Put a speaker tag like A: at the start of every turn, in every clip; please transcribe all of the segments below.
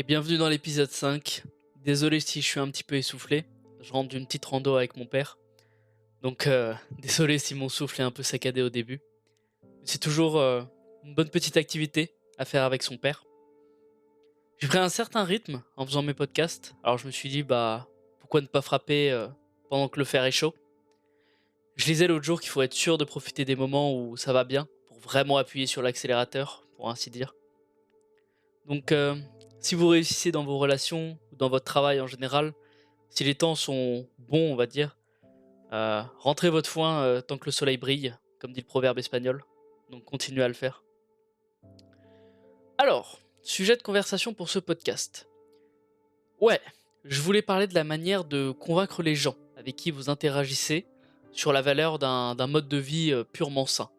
A: Et bienvenue dans l'épisode 5. Désolé si je suis un petit peu essoufflé. Je rentre d'une petite rando avec mon père. Donc désolé si mon souffle est un peu saccadé au début. C'est toujours une bonne petite activité à faire avec son père. J'ai pris un certain rythme en faisant mes podcasts. Alors je me suis dit bah pourquoi ne pas frapper pendant que le fer est chaud. Je lisais l'autre jour qu'il faut être sûr de profiter des moments où ça va bien pour vraiment appuyer sur l'accélérateur, pour ainsi dire. Donc si vous réussissez dans vos relations ou dans votre travail en général, si les temps sont bons, on va dire, rentrez votre foin, tant que le soleil brille, comme dit le proverbe espagnol. Donc continuez à le faire. Alors, sujet de conversation pour ce podcast. Ouais, je voulais parler de la manière de convaincre les gens avec qui vous interagissez sur la valeur d'un mode de vie, purement sain.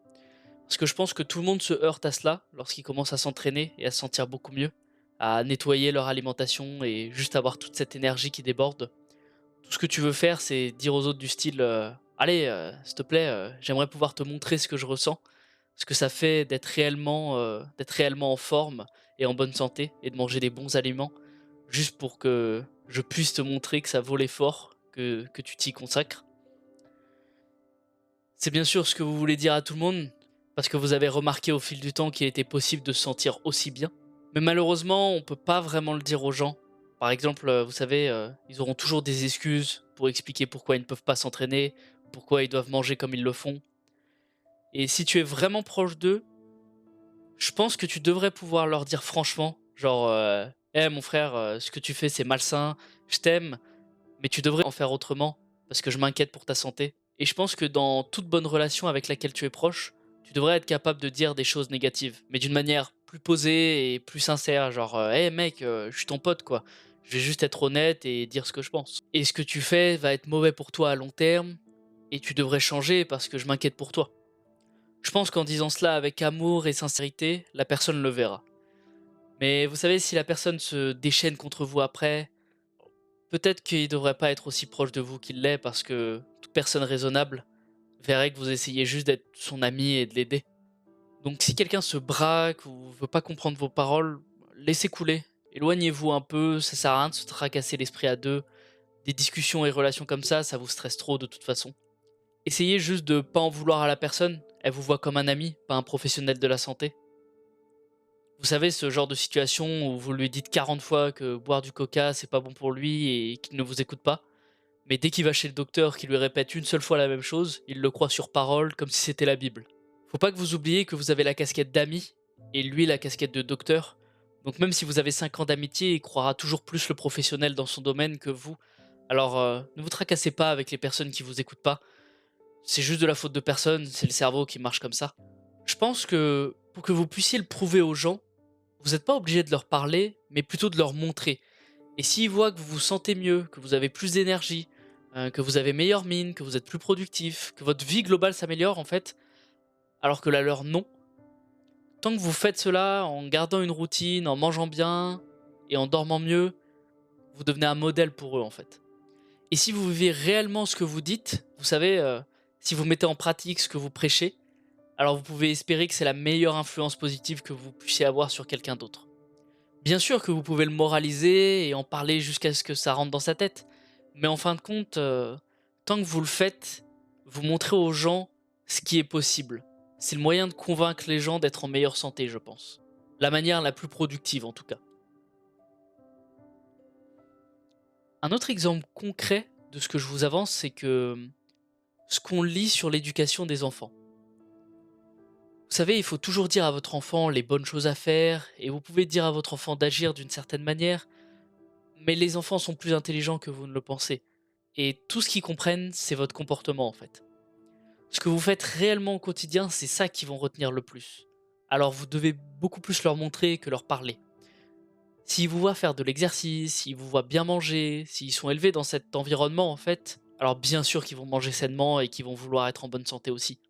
A: Parce que je pense que tout le monde se heurte à cela lorsqu'il commence à s'entraîner et à se sentir beaucoup mieux, à nettoyer leur alimentation et juste avoir toute cette énergie qui déborde. Tout ce que tu veux faire, c'est dire aux autres du style, «Allez, s'il te plaît, j'aimerais pouvoir te montrer ce que je ressens, ce que ça fait d'être réellement en forme et en bonne santé et de manger des bons aliments, juste pour que je puisse te montrer que ça vaut l'effort que tu t'y consacres». C'est bien sûr ce que vous voulez dire à tout le monde, parce que vous avez remarqué au fil du temps qu'il était possible de se sentir aussi bien. Mais malheureusement, on peut pas vraiment le dire aux gens. Par exemple, vous savez, ils auront toujours des excuses pour expliquer pourquoi ils ne peuvent pas s'entraîner, pourquoi ils doivent manger comme ils le font. Et si tu es vraiment proche d'eux, je pense que tu devrais pouvoir leur dire franchement, genre, «Eh mon frère, ce que tu fais c'est malsain, je t'aime, mais tu devrais en faire autrement, parce que je m'inquiète pour ta santé». Et je pense que dans toute bonne relation avec laquelle tu es proche, tu devrais être capable de dire des choses négatives, mais d'une manière plus posée et plus sincère, genre, «Hey mec, je suis ton pote quoi, je vais juste être honnête et dire ce que je pense. Et ce que tu fais va être mauvais pour toi à long terme, et tu devrais changer parce que je m'inquiète pour toi». Je pense qu'en disant cela avec amour et sincérité, la personne le verra. Mais vous savez, si la personne se déchaîne contre vous après, peut-être qu'il devrait pas être aussi proche de vous qu'il l'est, parce que toute personne raisonnable verrait que vous essayez juste d'être son ami et de l'aider. Donc si quelqu'un se braque ou veut pas comprendre vos paroles, laissez couler. Éloignez-vous un peu, ça sert à rien de se tracasser l'esprit à deux. Des discussions et relations comme ça vous stresse trop de toute façon. Essayez juste de pas en vouloir à la personne, elle vous voit comme un ami, pas un professionnel de la santé. Vous savez, ce genre de situation où vous lui dites 40 fois que boire du coca c'est pas bon pour lui et qu'il ne vous écoute pas, mais dès qu'il va chez le docteur qui lui répète une seule fois la même chose, il le croit sur parole comme si c'était la Bible. Faut pas que vous oubliez que vous avez la casquette d'ami et lui la casquette de docteur. Donc même si vous avez 5 ans d'amitié, il croira toujours plus le professionnel dans son domaine que vous. Alors ne vous tracassez pas avec les personnes qui vous écoutent pas. C'est juste de la faute de personne, c'est le cerveau qui marche comme ça. Je pense que pour que vous puissiez le prouver aux gens, vous n'êtes pas obligé de leur parler, mais plutôt de leur montrer. Et s'ils voient que vous vous sentez mieux, que vous avez plus d'énergie, que vous avez meilleure mine, que vous êtes plus productif, que votre vie globale s'améliore en fait, alors que la leur non, tant que vous faites cela en gardant une routine, en mangeant bien et en dormant mieux, vous devenez un modèle pour eux en fait. Et si vous vivez réellement ce que vous dites, vous savez, si vous mettez en pratique ce que vous prêchez, alors vous pouvez espérer que c'est la meilleure influence positive que vous puissiez avoir sur quelqu'un d'autre. Bien sûr que vous pouvez le moraliser et en parler jusqu'à ce que ça rentre dans sa tête, mais en fin de compte, tant que vous le faites, vous montrez aux gens ce qui est possible. C'est le moyen de convaincre les gens d'être en meilleure santé, je pense. La manière la plus productive en tout cas. Un autre exemple concret de ce que je vous avance, c'est que ce qu'on lit sur l'éducation des enfants. Vous savez, il faut toujours dire à votre enfant les bonnes choses à faire, et vous pouvez dire à votre enfant d'agir d'une certaine manière, mais les enfants sont plus intelligents que vous ne le pensez. Et tout ce qu'ils comprennent, c'est votre comportement en fait. Ce que vous faites réellement au quotidien, c'est ça qu'ils vont retenir le plus. Alors vous devez beaucoup plus leur montrer que leur parler. S'ils vous voient faire de l'exercice, s'ils vous voient bien manger, s'ils sont élevés dans cet environnement en fait, alors bien sûr qu'ils vont manger sainement et qu'ils vont vouloir être en bonne santé aussi.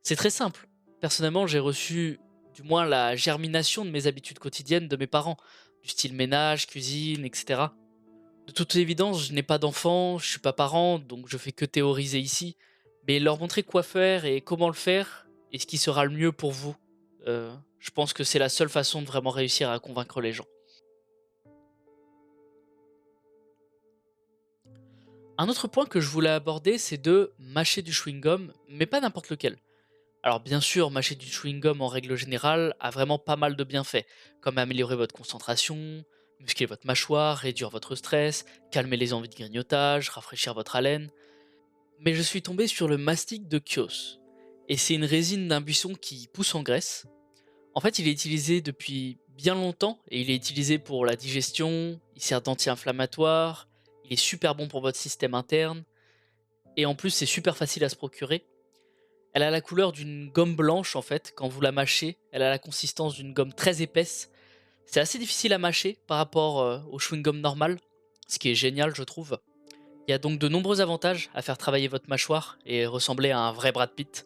A: C'est très simple. Personnellement, j'ai reçu du moins la germination de mes habitudes quotidiennes de mes parents, du style ménage, cuisine, etc. De toute évidence, je n'ai pas d'enfant, je suis pas parent, donc je fais que théoriser ici, mais leur montrer quoi faire et comment le faire, et ce qui sera le mieux pour vous. Je pense que c'est la seule façon de vraiment réussir à convaincre les gens. Un autre point que je voulais aborder, c'est de mâcher du chewing-gum, mais pas n'importe lequel. Alors bien sûr, mâcher du chewing-gum en règle générale a vraiment pas mal de bienfaits, comme améliorer votre concentration, muscler votre mâchoire, réduire votre stress, calmer les envies de grignotage, rafraîchir votre haleine. Mais je suis tombé sur le mastic de Chios. Et c'est une résine d'un buisson qui pousse en Grèce. En fait, il est utilisé depuis bien longtemps et il est utilisé pour la digestion, il sert d'anti-inflammatoire, il est super bon pour votre système interne et en plus c'est super facile à se procurer. Elle a la couleur d'une gomme blanche en fait, quand vous la mâchez, elle a la consistance d'une gomme très épaisse. C'est assez difficile à mâcher par rapport au chewing-gum normal, ce qui est génial je trouve. Il y a donc de nombreux avantages à faire travailler votre mâchoire et ressembler à un vrai Brad Pitt.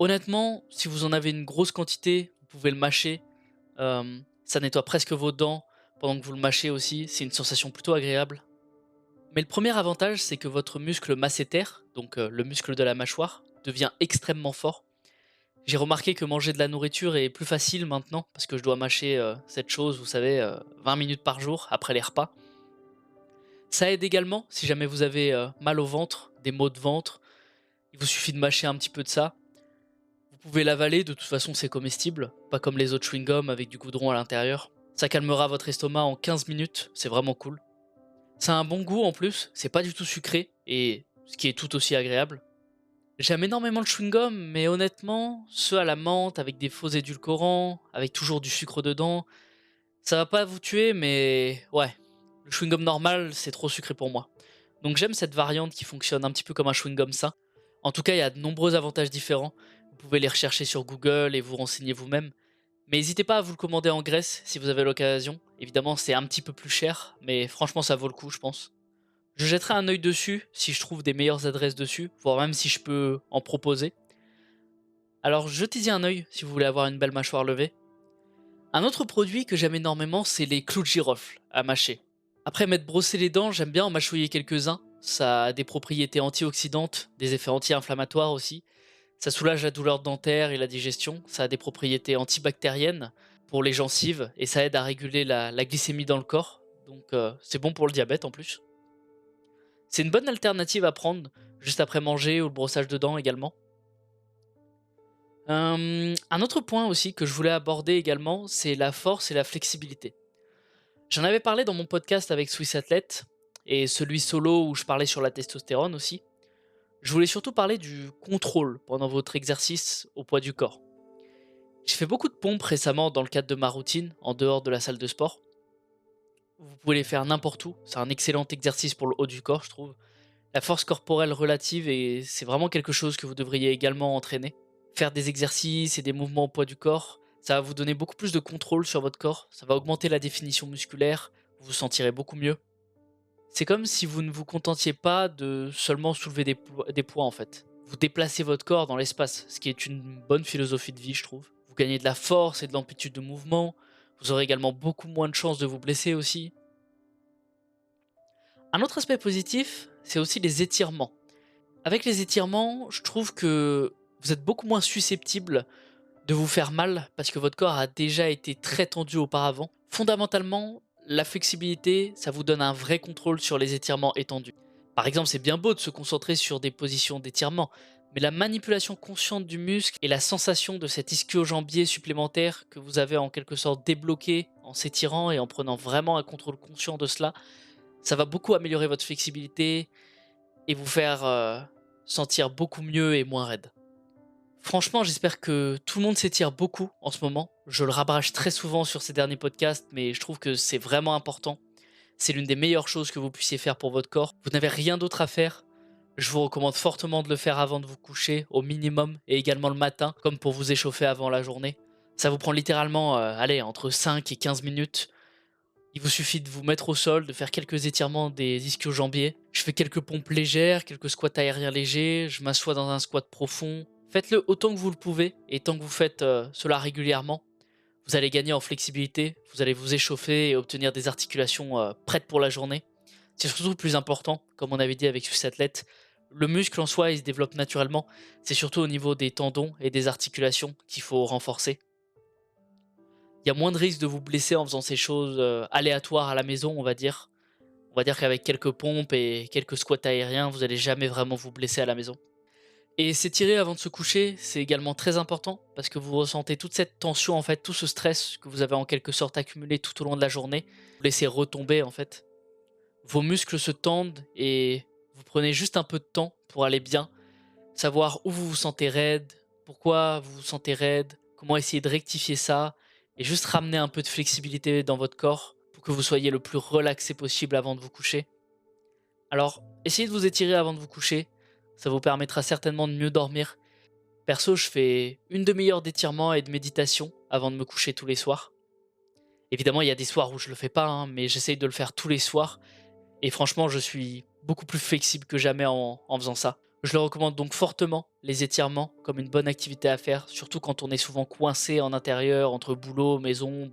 A: Honnêtement, si vous en avez une grosse quantité, vous pouvez le mâcher. Ça nettoie presque vos dents pendant que vous le mâchez aussi, c'est une sensation plutôt agréable. Mais le premier avantage, c'est que votre muscle masséter, donc le muscle de la mâchoire, devient extrêmement fort. J'ai remarqué que manger de la nourriture est plus facile maintenant parce que je dois mâcher cette chose, vous savez, 20 minutes par jour après les repas. Ça aide également si jamais vous avez mal au ventre, des maux de ventre, il vous suffit de mâcher un petit peu de ça. Vous pouvez l'avaler, de toute façon c'est comestible, pas comme les autres chewing-gums avec du goudron à l'intérieur. Ça calmera votre estomac en 15 minutes, c'est vraiment cool. Ça a un bon goût en plus, c'est pas du tout sucré, et ce qui est tout aussi agréable. J'aime énormément le chewing-gum, mais honnêtement, ceux à la menthe avec des faux édulcorants, avec toujours du sucre dedans, ça va pas vous tuer, mais ouais, le chewing-gum normal, c'est trop sucré pour moi. Donc j'aime cette variante qui fonctionne un petit peu comme un chewing-gum sain. En tout cas, il y a de nombreux avantages différents. Vous pouvez les rechercher sur Google et vous renseigner vous-même. Mais n'hésitez pas à vous le commander en Grèce si vous avez l'occasion. Évidemment, c'est un petit peu plus cher, mais franchement, ça vaut le coup, je pense. Je jetterai un œil dessus si je trouve des meilleures adresses dessus, voire même si je peux en proposer. Alors jetez-y un œil si vous voulez avoir une belle mâchoire levée. Un autre produit que j'aime énormément, c'est les clous de girofle à mâcher. Après m'être brossé les dents, j'aime bien en mâchouiller quelques-uns. Ça a des propriétés antioxydantes, des effets anti-inflammatoires aussi. Ça soulage la douleur dentaire et la digestion. Ça a des propriétés antibactériennes pour les gencives et ça aide à réguler la glycémie dans le corps. Donc c'est bon pour le diabète en plus. C'est une bonne alternative à prendre juste après manger ou le brossage de dents également. Un autre point aussi que je voulais aborder également, c'est la force et la flexibilité. J'en avais parlé dans mon podcast avec Swiss Athlete et celui solo où je parlais sur la testostérone aussi. Je voulais surtout parler du contrôle pendant votre exercice au poids du corps. J'ai fait beaucoup de pompes récemment dans le cadre de ma routine, en dehors de la salle de sport. Vous pouvez les faire n'importe où, c'est un excellent exercice pour le haut du corps, je trouve. La force corporelle relative, et c'est vraiment quelque chose que vous devriez également entraîner. Faire des exercices et des mouvements au poids du corps, ça va vous donner beaucoup plus de contrôle sur votre corps, ça va augmenter la définition musculaire, vous vous sentirez beaucoup mieux. C'est comme si vous ne vous contentiez pas de seulement soulever des poids en fait. Vous déplacez votre corps dans l'espace, ce qui est une bonne philosophie de vie, je trouve. Vous gagnez de la force et de l'amplitude de mouvement. Vous aurez également beaucoup moins de chances de vous blesser aussi. Un autre aspect positif, c'est aussi les étirements. Avec les étirements, je trouve que vous êtes beaucoup moins susceptible de vous faire mal parce que votre corps a déjà été très tendu auparavant. Fondamentalement, la flexibilité, ça vous donne un vrai contrôle sur les étirements étendus. Par exemple, c'est bien beau de se concentrer sur des positions d'étirement, mais la manipulation consciente du muscle et la sensation de cet ischio-jambier supplémentaire que vous avez en quelque sorte débloqué en s'étirant et en prenant vraiment un contrôle conscient de cela, ça va beaucoup améliorer votre flexibilité et vous faire sentir beaucoup mieux et moins raide. Franchement, j'espère que tout le monde s'étire beaucoup en ce moment. Je le rabâche très souvent sur ces derniers podcasts, mais je trouve que c'est vraiment important. C'est l'une des meilleures choses que vous puissiez faire pour votre corps. Vous n'avez rien d'autre à faire. Je vous recommande fortement de le faire avant de vous coucher, au minimum, et également le matin, comme pour vous échauffer avant la journée. Ça vous prend littéralement, allez, entre 5 et 15 minutes. Il vous suffit de vous mettre au sol, de faire quelques étirements des ischio-jambiers. Je fais quelques pompes légères, quelques squats aériens légers, je m'assois dans un squat profond. Faites-le autant que vous le pouvez, et tant que vous faites cela régulièrement, vous allez gagner en flexibilité, vous allez vous échauffer et obtenir des articulations prêtes pour la journée. C'est surtout le plus important, comme on avait dit avec Swiss Athlete. Le muscle en soi, il se développe naturellement. C'est surtout au niveau des tendons et des articulations qu'il faut renforcer. Il y a moins de risques de vous blesser en faisant ces choses aléatoires à la maison, on va dire. On On va dire qu'avec quelques pompes et quelques squats aériens, vous allez jamais vraiment vous blesser à la maison. Et s'étirer avant de se coucher, c'est également très important parce que vous ressentez toute cette tension, en fait, tout ce stress que vous avez en quelque sorte accumulé tout au long de la journée. Vous laissez retomber, en fait. Vos muscles se tendent et vous prenez juste un peu de temps pour aller bien, savoir où vous vous sentez raide, pourquoi vous vous sentez raide, comment essayer de rectifier ça et juste ramener un peu de flexibilité dans votre corps pour que vous soyez le plus relaxé possible avant de vous coucher. Alors, essayez de vous étirer avant de vous coucher, ça vous permettra certainement de mieux dormir. Perso, je fais une demi-heure d'étirement et de méditation avant de me coucher tous les soirs. Évidemment, il y a des soirs où je le fais pas, hein, mais j'essaye de le faire tous les soirs. Et franchement, je suis beaucoup plus flexible que jamais en faisant ça. Je le recommande donc fortement, les étirements, comme une bonne activité à faire, surtout quand on est souvent coincé en intérieur entre boulot, maison.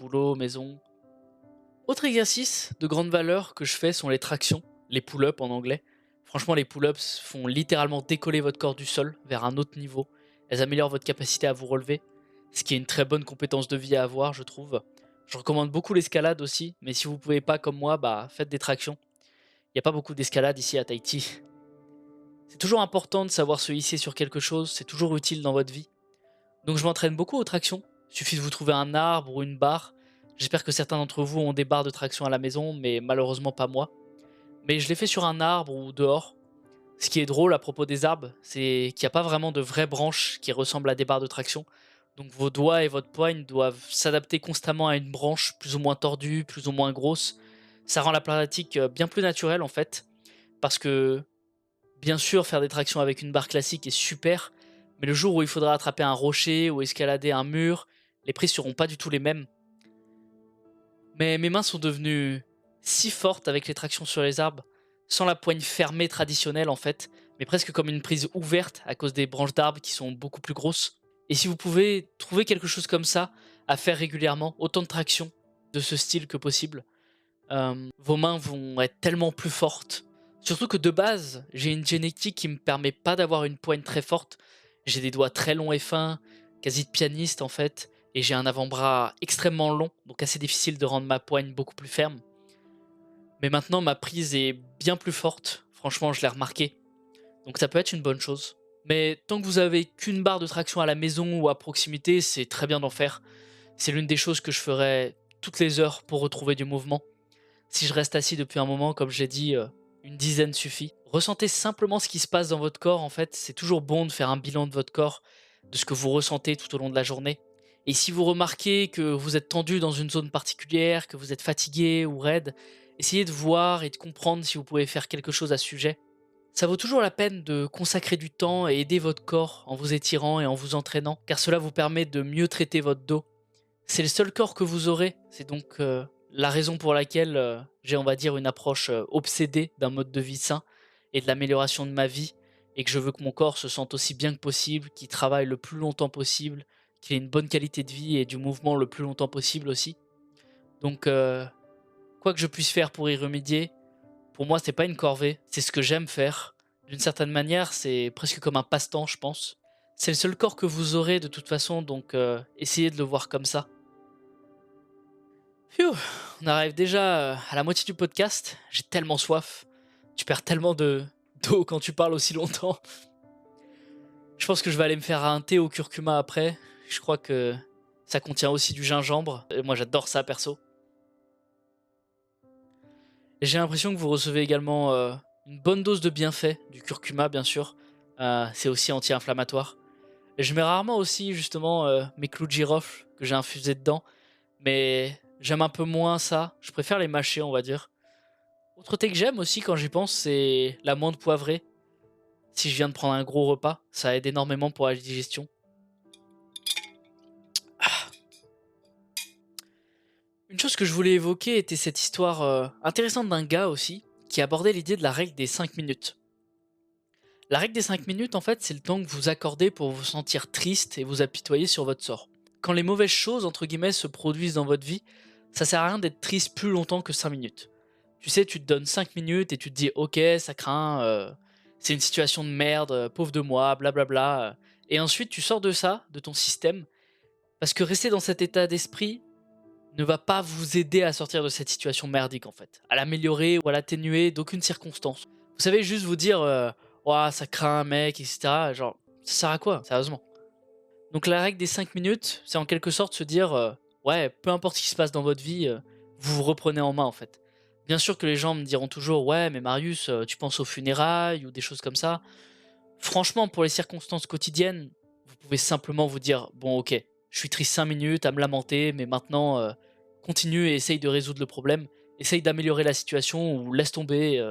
A: Autre exercice de grande valeur que je fais sont les tractions, les pull-ups en anglais. Franchement, les pull-ups font littéralement décoller votre corps du sol vers un autre niveau. Elles améliorent votre capacité à vous relever, ce qui est une très bonne compétence de vie à avoir, je trouve. Je recommande beaucoup l'escalade aussi, mais si vous pouvez pas comme moi, bah faites des tractions. Il n'y a pas beaucoup d'escalade ici à Tahiti. C'est toujours important de savoir se hisser sur quelque chose, c'est toujours utile dans votre vie. Donc je m'entraîne beaucoup aux tractions. Il suffit de vous trouver un arbre ou une barre. J'espère que certains d'entre vous ont des barres de traction à la maison, mais malheureusement pas moi. Mais je l'ai fait sur un arbre ou dehors. Ce qui est drôle à propos des arbres, c'est qu'il n'y a pas vraiment de vraies branches qui ressemblent à des barres de traction. Donc vos doigts et votre poigne doivent s'adapter constamment à une branche plus ou moins tordue, plus ou moins grosse. Ça rend la pratique bien plus naturelle en fait. Parce que bien sûr, faire des tractions avec une barre classique est super, mais le jour où il faudra attraper un rocher ou escalader un mur, les prises seront pas du tout les mêmes. Mais mes mains sont devenues si fortes avec les tractions sur les arbres, sans la poigne fermée traditionnelle en fait, mais presque comme une prise ouverte à cause des branches d'arbres qui sont beaucoup plus grosses. Et si vous pouvez trouver quelque chose comme ça à faire régulièrement, autant de tractions de ce style que possible, vos mains vont être tellement plus fortes. Surtout que de base, j'ai une génétique qui me permet pas d'avoir une poigne très forte. J'ai des doigts très longs et fins, quasi de pianiste en fait, et j'ai un avant-bras extrêmement long, donc assez difficile de rendre ma poigne beaucoup plus ferme. Mais maintenant, ma prise est bien plus forte. Franchement, je l'ai remarqué. Donc ça peut être une bonne chose. Mais tant que vous avez qu'une barre de traction à la maison ou à proximité, c'est très bien d'en faire. C'est l'une des choses que je ferais toutes les heures pour retrouver du mouvement. Si je reste assis depuis un moment, comme je l'ai dit, une dizaine suffit. Ressentez simplement ce qui se passe dans votre corps, en fait. C'est toujours bon de faire un bilan de votre corps, de ce que vous ressentez tout au long de la journée. Et si vous remarquez que vous êtes tendu dans une zone particulière, que vous êtes fatigué ou raide, essayez de voir et de comprendre si vous pouvez faire quelque chose à ce sujet. Ça vaut toujours la peine de consacrer du temps et aider votre corps en vous étirant et en vous entraînant, car cela vous permet de mieux traiter votre dos. C'est le seul corps que vous aurez, c'est donc la raison pour laquelle j'ai, on va dire, une approche obsédée d'un mode de vie sain et de l'amélioration de ma vie, et que je veux que mon corps se sente aussi bien que possible, qu'il travaille le plus longtemps possible, qu'il ait une bonne qualité de vie et du mouvement le plus longtemps possible aussi. Donc, quoi que je puisse faire pour y remédier, pour moi, c'est pas une corvée, c'est ce que j'aime faire. D'une certaine manière, c'est presque comme un passe-temps, je pense. C'est le seul corps que vous aurez de toute façon, donc essayez de le voir comme ça. Phew, on arrive déjà à la moitié du podcast. J'ai tellement soif. Tu perds tellement de d'eau quand tu parles aussi longtemps. Je pense que je vais aller me faire un thé au curcuma après. Je crois que ça contient aussi du gingembre. Et moi, j'adore ça perso. Et j'ai l'impression que vous recevez également une bonne dose de bienfaits du curcuma, bien sûr. C'est aussi anti-inflammatoire. Et je mets rarement aussi justement mes clous de girofle que j'ai infusés dedans. Mais j'aime un peu moins ça. Je préfère les mâcher, on va dire. Autre thé que j'aime aussi quand j'y pense, c'est l'amande poivrée. Si je viens de prendre un gros repas, ça aide énormément pour la digestion. Une chose que je voulais évoquer était cette histoire intéressante d'un gars aussi, qui abordait l'idée de la règle des 5 minutes. La règle des 5 minutes, en fait, c'est le temps que vous accordez pour vous sentir triste et vous apitoyer sur votre sort. Quand les mauvaises choses, entre guillemets, se produisent dans votre vie, ça sert à rien d'être triste plus longtemps que 5 minutes. Tu sais, tu te donnes 5 minutes et tu te dis ok, ça craint, c'est une situation de merde, pauvre de moi, blablabla. Et ensuite, tu sors de ça, de ton système, parce que rester dans cet état d'esprit ne va pas vous aider à sortir de cette situation merdique en fait, à l'améliorer ou à l'atténuer d'aucune circonstance. Vous savez juste vous dire «Ouah, ça craint mec» et cetera, genre ça sert à quoi sérieusement? Donc la règle des 5 minutes, c'est en quelque sorte se dire, «Ouais, peu importe ce qui se passe dans votre vie, vous vous reprenez en main en fait». Bien sûr que les gens me diront toujours: «Ouais, mais Marius, tu penses aux funérailles» ou des choses comme ça. Franchement, pour les circonstances quotidiennes, vous pouvez simplement vous dire: «Bon OK, je suis triste 5 minutes à me lamenter, mais maintenant, continue et essaye de résoudre le problème. Essaye d'améliorer la situation ou laisse tomber,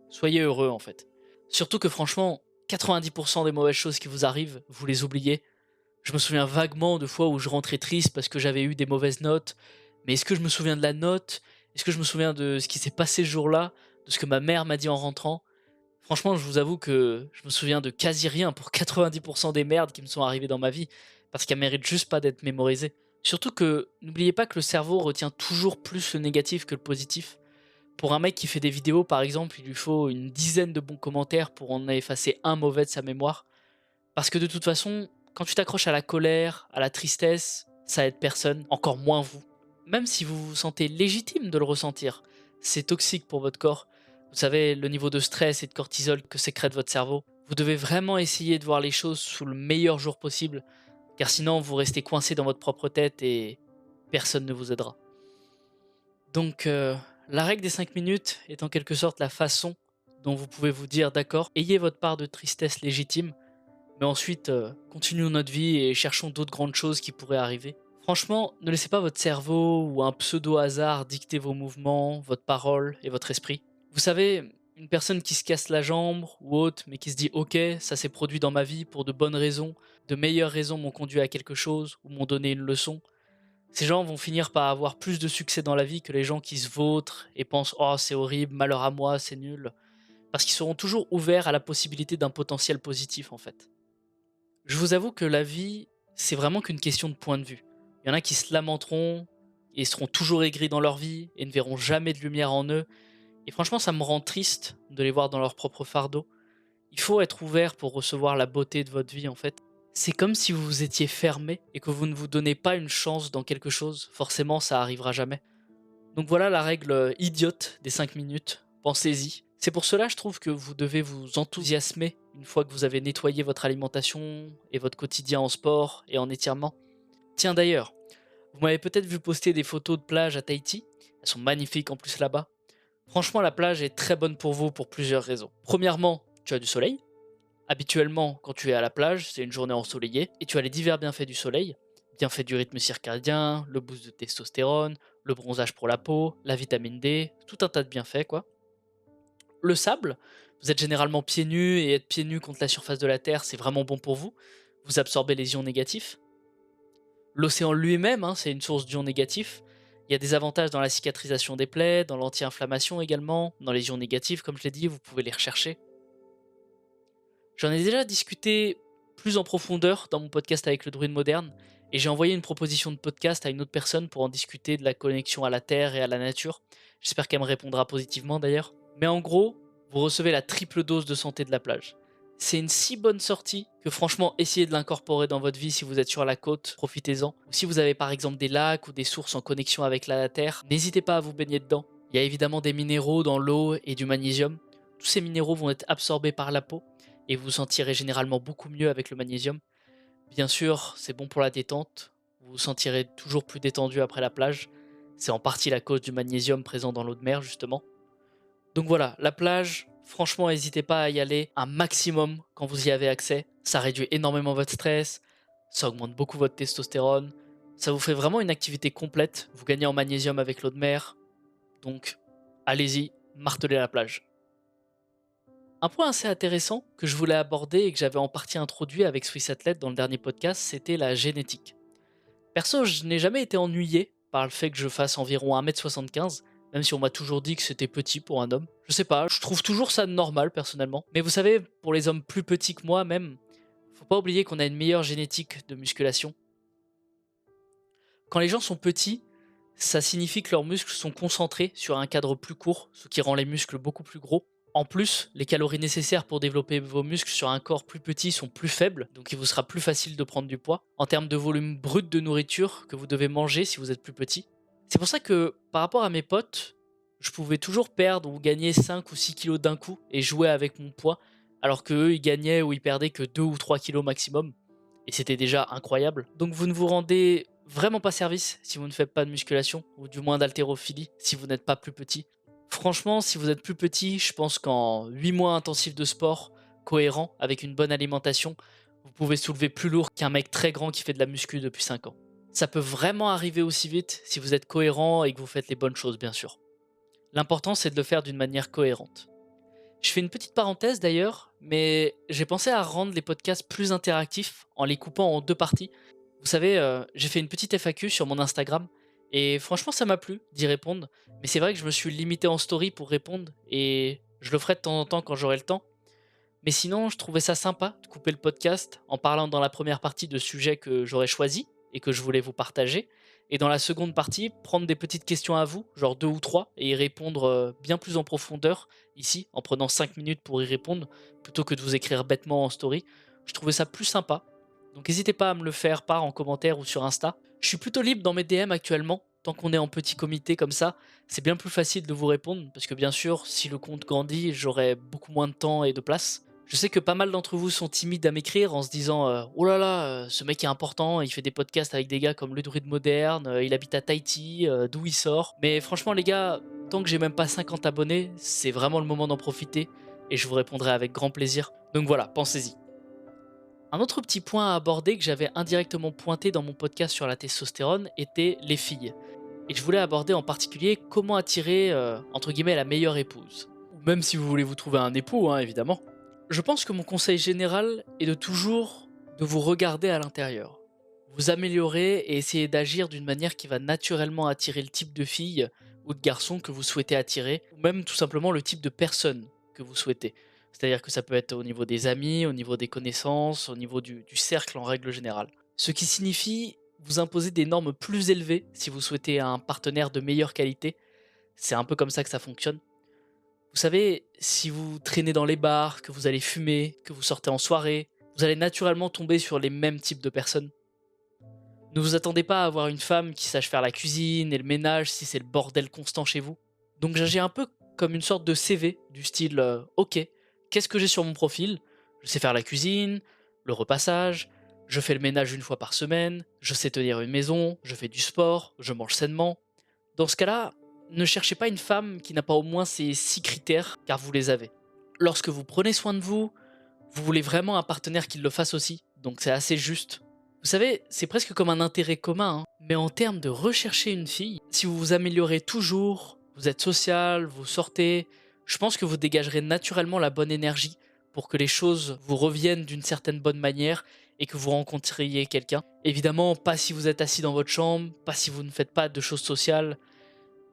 A: soyez heureux en fait». Surtout que franchement, 90 des mauvaises choses qui vous arrivent, vous les oubliez. Je me souviens vaguement de fois où je rentrais triste parce que j'avais eu des mauvaises notes, mais est-ce que je me souviens de la note? Est-ce que je me souviens de ce qui s'est passé ce jour-là? De ce que ma mère m'a dit en rentrant? Franchement, je vous avoue que je me souviens de quasi rien pour 90 des merdes qui me sont arrivées dans ma vie, parce qu'elles méritent juste pas d'être mémorisées. Surtout que n'oubliez pas que le cerveau retient toujours plus le négatif que le positif. Pour un mec qui fait des vidéos, par exemple, il lui faut une dizaine de bons commentaires pour en effacer un mauvais de sa mémoire. Parce que de toute façon, quand tu t'accroches à la colère, à la tristesse, ça aide personne, encore moins vous. Même si vous vous sentez légitime de le ressentir, c'est toxique pour votre corps. Vous savez, le niveau de stress et de cortisol que sécrète votre cerveau. Vous devez vraiment essayer de voir les choses sous le meilleur jour possible, car sinon vous restez coincé dans votre propre tête et personne ne vous aidera. Donc, la règle des 5 minutes est en quelque sorte la façon dont vous pouvez vous dire d'accord, ayez votre part de tristesse légitime, mais ensuite, continuons notre vie et cherchons d'autres grandes choses qui pourraient arriver. Franchement, ne laissez pas votre cerveau ou un pseudo-hasard dicter vos mouvements, votre parole et votre esprit. Vous savez, une personne qui se casse la jambe ou autre, mais qui se dit OK, ça s'est produit dans ma vie pour de bonnes raisons, de meilleures raisons m'ont conduit à quelque chose ou m'ont donné une leçon. Ces gens vont finir par avoir plus de succès dans la vie que les gens qui se vautrent et pensent oh c'est horrible, malheur à moi, c'est nul. Parce qu'ils seront toujours ouverts à la possibilité d'un potentiel positif en fait. Je vous avoue que la vie, c'est vraiment qu'une question de point de vue. Il y en a qui se lamenteront et seront toujours aigris dans leur vie et ne verront jamais de lumière en eux. Et franchement, ça me rend triste de les voir dans leur propre fardeau. Il faut être ouvert pour recevoir la beauté de votre vie en fait. C'est comme si vous vous étiez fermé et que vous ne vous donnez pas une chance dans quelque chose. Forcément, ça arrivera jamais. Donc voilà la règle idiote des 5 minutes. Pensez-y. C'est pour cela, je trouve que vous devez vous enthousiasmer une fois que vous avez nettoyé votre alimentation et votre quotidien en sport et en étirement. Tiens d'ailleurs, vous m'avez peut-être vu poster des photos de plage à Tahiti. Elles sont magnifiques en plus là-bas. Franchement, la plage est très bonne pour vous pour plusieurs raisons. Premièrement, tu as du soleil. Habituellement, quand tu es à la plage, c'est une journée ensoleillée et tu as les divers bienfaits du soleil. Bienfaits du rythme circadien, le boost de testostérone, le bronzage pour la peau, la vitamine D, tout un tas de bienfaits quoi. Le sable, vous êtes généralement pieds nus et être pieds nus contre la surface de la Terre, c'est vraiment bon pour vous. Vous absorbez les ions négatifs. L'océan lui-même, hein, c'est une source d'ions négatifs. Il y a des avantages dans la cicatrisation des plaies, dans l'anti-inflammation également, dans les ions négatifs, comme je l'ai dit, vous pouvez les rechercher. J'en ai déjà discuté plus en profondeur dans mon podcast avec le druide moderne, et j'ai envoyé une proposition de podcast à une autre personne pour en discuter de la connexion à la Terre et à la nature. J'espère qu'elle me répondra positivement d'ailleurs. Mais en gros, vous recevez la triple dose de santé de la plage. C'est une si bonne sortie que franchement, essayez de l'incorporer dans votre vie si vous êtes sur la côte, profitez-en. Ou si vous avez par exemple des lacs ou des sources en connexion avec la Terre, n'hésitez pas à vous baigner dedans. Il y a évidemment des minéraux dans l'eau et du magnésium. Tous ces minéraux vont être absorbés par la peau et vous vous sentirez généralement beaucoup mieux avec le magnésium. Bien sûr, c'est bon pour la détente, vous vous sentirez toujours plus détendu après la plage. C'est en partie la cause du magnésium présent dans l'eau de mer justement. Donc voilà, la plage, franchement, n'hésitez pas à y aller un maximum quand vous y avez accès. Ça réduit énormément votre stress, ça augmente beaucoup votre testostérone, ça vous fait vraiment une activité complète. Vous gagnez en magnésium avec l'eau de mer, donc allez-y, martelez la plage. Un point assez intéressant que je voulais aborder et que j'avais en partie introduit avec Swiss Athlete dans le dernier podcast, c'était la génétique. Perso, je n'ai jamais été ennuyé par le fait que je fasse environ 1,75 m, même si on m'a toujours dit que c'était petit pour un homme. Je sais pas, je trouve toujours ça normal personnellement. Mais vous savez, pour les hommes plus petits que moi même, faut pas oublier qu'on a une meilleure génétique de musculation. Quand les gens sont petits, ça signifie que leurs muscles sont concentrés sur un cadre plus court, ce qui rend les muscles beaucoup plus gros. En plus, les calories nécessaires pour développer vos muscles sur un corps plus petit sont plus faibles, donc il vous sera plus facile de prendre du poids. En termes de volume brut de nourriture que vous devez manger si vous êtes plus petit, C'est pour ça que par rapport à mes potes, je pouvais toujours perdre ou gagner 5 ou 6 kilos d'un coup et jouer avec mon poids, alors qu'eux, ils gagnaient ou ils perdaient que 2 ou 3 kilos maximum. Et c'était déjà incroyable. Donc vous ne vous rendez vraiment pas service si vous ne faites pas de musculation, ou du moins d'haltérophilie si vous n'êtes pas plus petit. Franchement, si vous êtes plus petit, je pense qu'en 8 mois intensifs de sport, cohérent, avec une bonne alimentation, vous pouvez soulever plus lourd qu'un mec très grand qui fait de la muscu depuis 5 ans. Ça peut vraiment arriver aussi vite si vous êtes cohérent et que vous faites les bonnes choses, bien sûr. L'important, c'est de le faire d'une manière cohérente. Je fais une petite parenthèse d'ailleurs, mais j'ai pensé à rendre les podcasts plus interactifs en les coupant en deux parties. Vous savez, j'ai fait une petite FAQ sur mon Instagram et franchement, ça m'a plu d'y répondre. Mais c'est vrai que je me suis limité en story pour répondre et je le ferai de temps en temps quand j'aurai le temps. Mais sinon, je trouvais ça sympa de couper le podcast en parlant dans la première partie de sujets que j'aurais choisis et que je voulais vous partager. Et dans la seconde partie, prendre des petites questions à vous, genre 2 ou 3, et y répondre bien plus en profondeur, ici, en prenant 5 minutes pour y répondre, plutôt que de vous écrire bêtement en story. Je trouvais ça plus sympa. Donc n'hésitez pas à me le faire part en commentaire ou sur Insta. Je suis plutôt libre dans mes DM actuellement, tant qu'on est en petit comité comme ça, c'est bien plus facile de vous répondre, parce que bien sûr, si le compte grandit, j'aurai beaucoup moins de temps et de place. Je sais que pas mal d'entre vous sont timides à m'écrire en se disant oh là là, ce mec est important, il fait des podcasts avec des gars comme le druide moderne, il habite à Tahiti, d'où il sort. Mais franchement les gars, tant que j'ai même pas 50 abonnés, c'est vraiment le moment d'en profiter et je vous répondrai avec grand plaisir. Donc voilà, pensez-y. Un autre petit point à aborder que j'avais indirectement pointé dans mon podcast sur la testostérone était les filles. Et je voulais aborder en particulier comment attirer entre guillemets la meilleure épouse. Ou même si vous voulez vous trouver un époux, hein, évidemment. Je pense que mon conseil général est de toujours de vous regarder à l'intérieur. Vous améliorer et essayer d'agir d'une manière qui va naturellement attirer le type de fille ou de garçon que vous souhaitez attirer, ou même tout simplement le type de personne que vous souhaitez. C'est-à-dire que ça peut être au niveau des amis, au niveau des connaissances, au niveau du cercle en règle générale. Ce qui signifie vous imposer des normes plus élevées si vous souhaitez un partenaire de meilleure qualité. C'est un peu comme ça que ça fonctionne. Vous savez, si vous traînez dans les bars, que vous allez fumer, que vous sortez en soirée, vous allez naturellement tomber sur les mêmes types de personnes. Ne vous attendez pas à avoir une femme qui sache faire la cuisine et le ménage si c'est le bordel constant chez vous. Donc j'agis un peu comme une sorte de CV, du style ok, qu'est-ce que j'ai sur mon profil? Je sais faire la cuisine, le repassage, je fais le ménage une fois par semaine, je sais tenir une maison, je fais du sport, je mange sainement. Dans ce cas-là, ne cherchez pas une femme qui n'a pas au moins ces 6 critères, car vous les avez. Lorsque vous prenez soin de vous, vous voulez vraiment un partenaire qui le fasse aussi, donc c'est assez juste. Vous savez, c'est presque comme un intérêt commun, hein. Mais en termes de rechercher une fille, si vous vous améliorez toujours, vous êtes social, vous sortez, je pense que vous dégagerez naturellement la bonne énergie pour que les choses vous reviennent d'une certaine bonne manière et que vous rencontriez quelqu'un. Évidemment, pas si vous êtes assis dans votre chambre, pas si vous ne faites pas de choses sociales,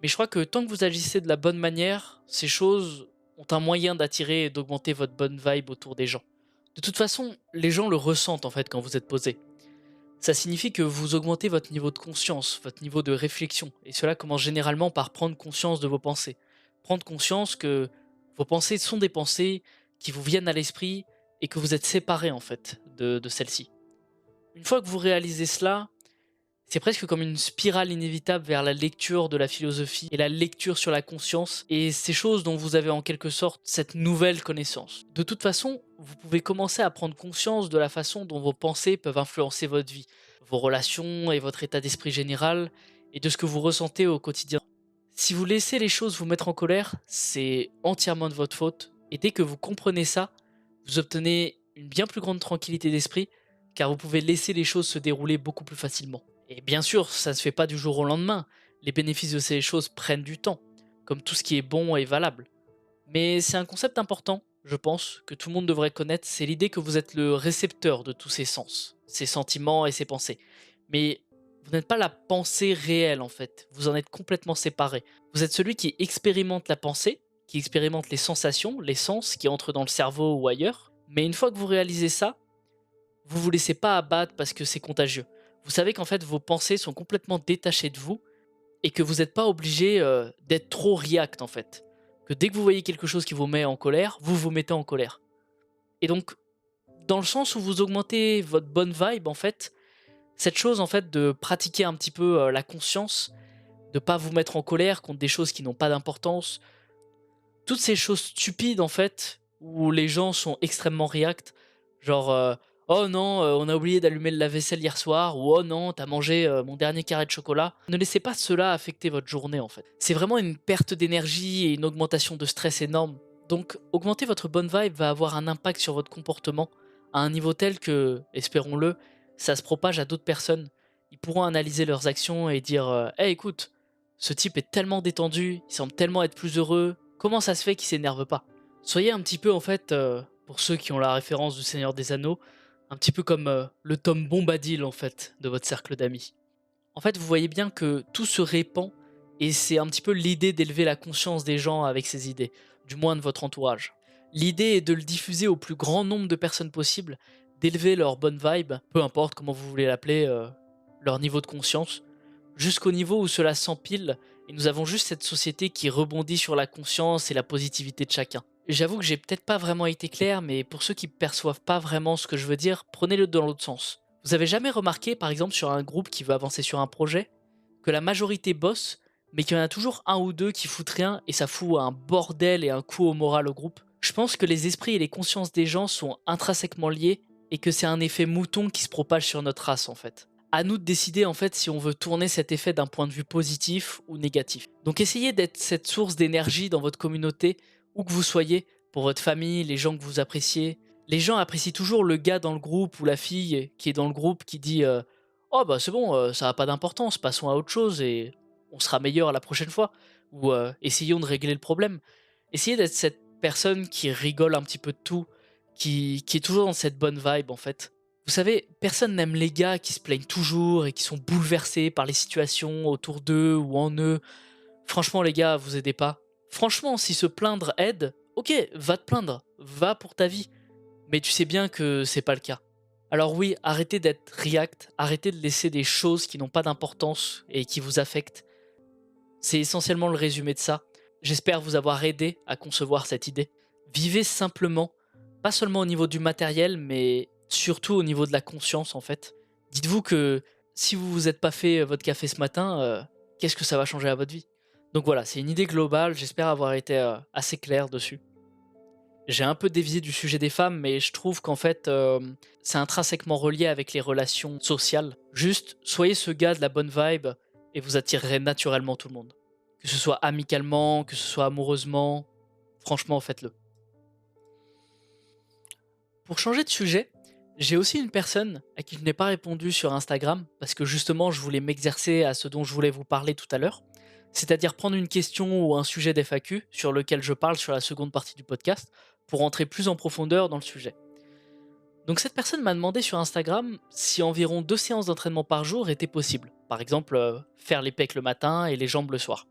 A: mais je crois que tant que vous agissez de la bonne manière, ces choses ont un moyen d'attirer et d'augmenter votre bonne vibe autour des gens. De toute façon, les gens le ressentent en fait quand vous êtes posé. Ça signifie que vous augmentez votre niveau de conscience, votre niveau de réflexion, et cela commence généralement par prendre conscience de vos pensées. Prendre conscience que vos pensées sont des pensées qui vous viennent à l'esprit et que vous êtes séparé en fait de celles-ci. Une fois que vous réalisez cela, c'est presque comme une spirale inévitable vers la lecture de la philosophie et la lecture sur la conscience et ces choses dont vous avez en quelque sorte cette nouvelle connaissance. De toute façon, vous pouvez commencer à prendre conscience de la façon dont vos pensées peuvent influencer votre vie, vos relations et votre état d'esprit général et de ce que vous ressentez au quotidien. Si vous laissez les choses vous mettre en colère, c'est entièrement de votre faute et dès que vous comprenez ça, vous obtenez une bien plus grande tranquillité d'esprit car vous pouvez laisser les choses se dérouler beaucoup plus facilement. Et bien sûr, ça ne se fait pas du jour au lendemain. Les bénéfices de ces choses prennent du temps, comme tout ce qui est bon et valable. Mais c'est un concept important, je pense, que tout le monde devrait connaître, c'est l'idée que vous êtes le récepteur de tous ces sens, ces sentiments et ces pensées. Mais vous n'êtes pas la pensée réelle en fait, vous en êtes complètement séparé. Vous êtes celui qui expérimente la pensée, qui expérimente les sensations, les sens qui entrent dans le cerveau ou ailleurs. Mais une fois que vous réalisez ça, vous vous laissez pas abattre parce que c'est contagieux. Vous savez qu'en fait vos pensées sont complètement détachées de vous et que vous n'êtes pas obligé d'être trop react en fait. Que dès que vous voyez quelque chose qui vous met en colère, vous vous mettez en colère. Et donc, dans le sens où vous augmentez votre bonne vibe en fait, cette chose en fait de pratiquer un petit peu la conscience, de pas vous mettre en colère contre des choses qui n'ont pas d'importance. Toutes ces choses stupides en fait, où les gens sont extrêmement react, genre, «Oh non, on a oublié d'allumer le lave-vaisselle hier soir» ou «Oh non, t'as mangé, mon dernier carré de chocolat». Ne laissez pas cela affecter votre journée en fait. C'est vraiment une perte d'énergie et une augmentation de stress énorme. Donc augmenter votre bonne vibe va avoir un impact sur votre comportement, à un niveau tel que, espérons-le, ça se propage à d'autres personnes. Ils pourront analyser leurs actions et dire, «Hey écoute, ce type est tellement détendu, il semble tellement être plus heureux, comment ça se fait qu'il s'énerve pas?» Soyez un petit peu en fait, pour ceux qui ont la référence du Seigneur des Anneaux, un petit peu comme, le Tom Bombadil en fait, de votre cercle d'amis. En fait, vous voyez bien que tout se répand et c'est un petit peu l'idée d'élever la conscience des gens avec ces idées, du moins de votre entourage. L'idée est de le diffuser au plus grand nombre de personnes possible, d'élever leur bonne vibe, peu importe comment vous voulez l'appeler, leur niveau de conscience, jusqu'au niveau où cela s'empile et nous avons juste cette société qui rebondit sur la conscience et la positivité de chacun. J'avoue que j'ai peut-être pas vraiment été clair, mais pour ceux qui perçoivent pas vraiment ce que je veux dire, prenez-le dans l'autre sens. Vous avez jamais remarqué, par exemple, sur un groupe qui veut avancer sur un projet, que la majorité bosse, mais qu'il y en a toujours un ou deux qui foutent rien et ça fout un bordel et un coup au moral au groupe? Je pense que les esprits et les consciences des gens sont intrinsèquement liés et que c'est un effet mouton qui se propage sur notre race en fait. À nous de décider en fait si on veut tourner cet effet d'un point de vue positif ou négatif. Donc essayez d'être cette source d'énergie dans votre communauté, où que vous soyez, pour votre famille, les gens que vous appréciez. Les gens apprécient toujours le gars dans le groupe ou la fille qui est dans le groupe qui dit «Oh bah c'est bon, ça a pas d'importance, passons à autre chose et on sera meilleur la prochaine fois» ou «Essayons de régler le problème». Essayez d'être cette personne qui rigole un petit peu de tout, qui est toujours dans cette bonne vibe en fait. Vous savez, personne n'aime les gars qui se plaignent toujours et qui sont bouleversés par les situations autour d'eux ou en eux. Franchement, les gars, vous aidez pas. Franchement, si se plaindre aide, ok, va te plaindre, va pour ta vie. Mais tu sais bien que c'est pas le cas. Alors oui, arrêtez d'être react, arrêtez de laisser des choses qui n'ont pas d'importance et qui vous affectent. C'est essentiellement le résumé de ça. J'espère vous avoir aidé à concevoir cette idée. Vivez simplement, pas seulement au niveau du matériel, mais surtout au niveau de la conscience en fait. Dites-vous que si vous vous êtes pas fait votre café ce matin, qu'est-ce que ça va changer à votre vie? Donc voilà, c'est une idée globale, j'espère avoir été assez clair dessus. J'ai un peu dévié du sujet des femmes, mais je trouve qu'en fait, c'est intrinsèquement relié avec les relations sociales. Juste, soyez ce gars de la bonne vibe et vous attirerez naturellement tout le monde. Que ce soit amicalement, que ce soit amoureusement, franchement, faites-le. Pour changer de sujet, j'ai aussi une personne à qui je n'ai pas répondu sur Instagram parce que justement, je voulais m'exercer à ce dont je voulais vous parler tout à l'heure, c'est-à-dire prendre une question ou un sujet d'FAQ sur lequel je parle sur la seconde partie du podcast pour entrer plus en profondeur dans le sujet. Donc cette personne m'a demandé sur Instagram si environ 2 séances d'entraînement par jour étaient possibles. Par exemple, faire les pecs le matin et les jambes le soir.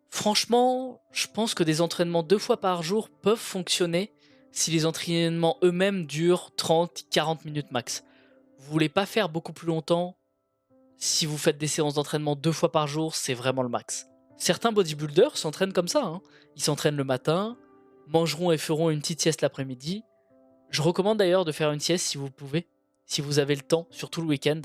A: Franchement, je pense que des entraînements 2 fois par jour peuvent fonctionner si les entraînements eux-mêmes durent 30-40 minutes max. Vous voulez pas faire beaucoup plus longtemps, si vous faites des séances d'entraînement 2 fois par jour, c'est vraiment le max. Certains bodybuilders s'entraînent comme ça, hein. Ils s'entraînent le matin, mangeront et feront une petite sieste l'après-midi. Je recommande d'ailleurs de faire une sieste si vous pouvez, si vous avez le temps, surtout le week-end.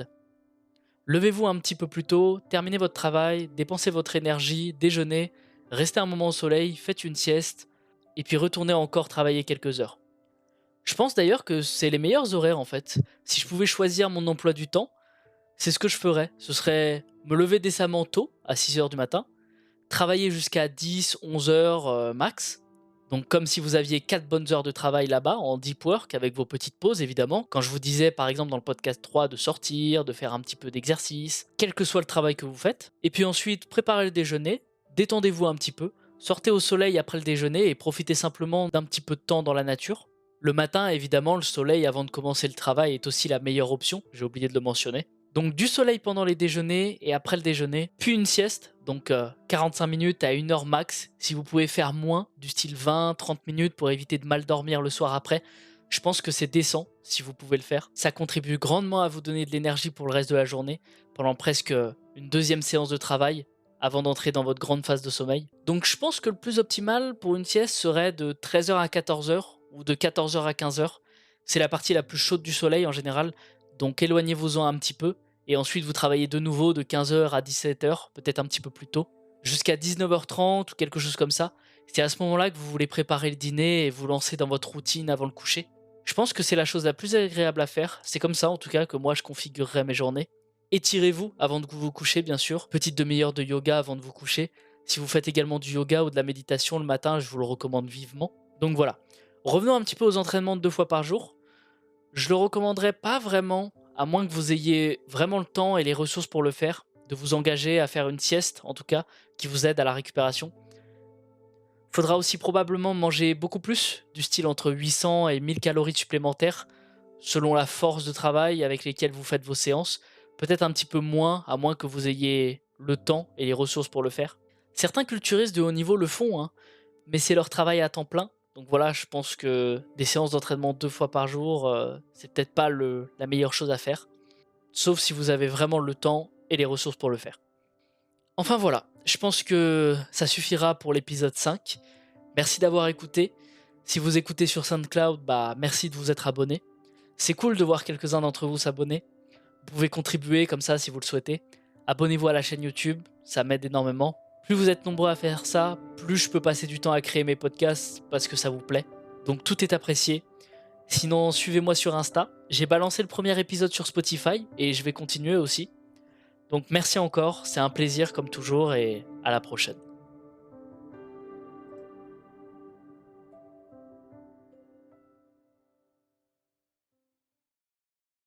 A: Levez-vous un petit peu plus tôt, terminez votre travail, dépensez votre énergie, déjeunez, restez un moment au soleil, faites une sieste, et puis retournez encore travailler quelques heures. Je pense d'ailleurs que c'est les meilleurs horaires en fait. Si je pouvais choisir mon emploi du temps, c'est ce que je ferais. Ce serait me lever décemment tôt, à 6 heures du matin, travailler jusqu'à 10-11 heures max. Donc comme si vous aviez 4 bonnes heures de travail là-bas, en deep work, avec vos petites pauses évidemment. Quand je vous disais par exemple dans le podcast 3 de sortir, de faire un petit peu d'exercice, quel que soit le travail que vous faites. Et puis ensuite, préparez le déjeuner, détendez-vous un petit peu, sortez au soleil après le déjeuner et profitez simplement d'un petit peu de temps dans la nature. Le matin, évidemment, le soleil avant de commencer le travail est aussi la meilleure option, j'ai oublié de le mentionner. Donc du soleil pendant les déjeuners et après le déjeuner, puis une sieste, donc 45 minutes à 1 heure max. Si vous pouvez faire moins, du style 20-30 minutes pour éviter de mal dormir le soir après, je pense que c'est décent si vous pouvez le faire. Ça contribue grandement à vous donner de l'énergie pour le reste de la journée, pendant presque une deuxième séance de travail, avant d'entrer dans votre grande phase de sommeil. Donc je pense que le plus optimal pour une sieste serait de 13 heures à 14 heures ou de 14 heures à 15 heures. C'est la partie la plus chaude du soleil en général, donc éloignez-vous-en un petit peu et ensuite vous travaillez de nouveau de 15 h à 17 h, peut-être un petit peu plus tôt, jusqu'à 19 h 30 ou quelque chose comme ça. C'est à ce moment-là que vous voulez préparer le dîner et vous lancer dans votre routine avant le coucher. Je pense que c'est la chose la plus agréable à faire. C'est comme ça en tout cas que moi je configurerais mes journées. Étirez-vous avant de vous coucher, bien sûr. Petite demi-heure de yoga avant de vous coucher. Si vous faites également du yoga ou de la méditation le matin, je vous le recommande vivement. Donc voilà. Revenons un petit peu aux entraînements de 2 fois par jour. Je le recommanderais pas vraiment, à moins que vous ayez vraiment le temps et les ressources pour le faire, de vous engager à faire une sieste, en tout cas, qui vous aide à la récupération. Faudra aussi probablement manger beaucoup plus, du style entre 800 et 1000 calories supplémentaires, selon la force de travail avec lesquelles vous faites vos séances. Peut-être un petit peu moins, à moins que vous ayez le temps et les ressources pour le faire. Certains culturistes de haut niveau le font, hein, mais c'est leur travail à temps plein. Donc voilà, je pense que des séances d'entraînement 2 fois par jour, c'est peut-être pas la meilleure chose à faire. Sauf si vous avez vraiment le temps et les ressources pour le faire. Enfin voilà, je pense que ça suffira pour l'épisode 5. Merci d'avoir écouté. Si vous écoutez sur SoundCloud, bah merci de vous être abonné. C'est cool de voir quelques-uns d'entre vous s'abonner. Vous pouvez contribuer comme ça si vous le souhaitez. Abonnez-vous à la chaîne YouTube, ça m'aide énormément. Plus vous êtes nombreux à faire ça, plus je peux passer du temps à créer mes podcasts parce que ça vous plaît. Donc tout est apprécié. Sinon, suivez-moi sur Insta. J'ai balancé le premier épisode sur Spotify et je vais continuer aussi. Donc merci encore, c'est un plaisir comme toujours et à la prochaine.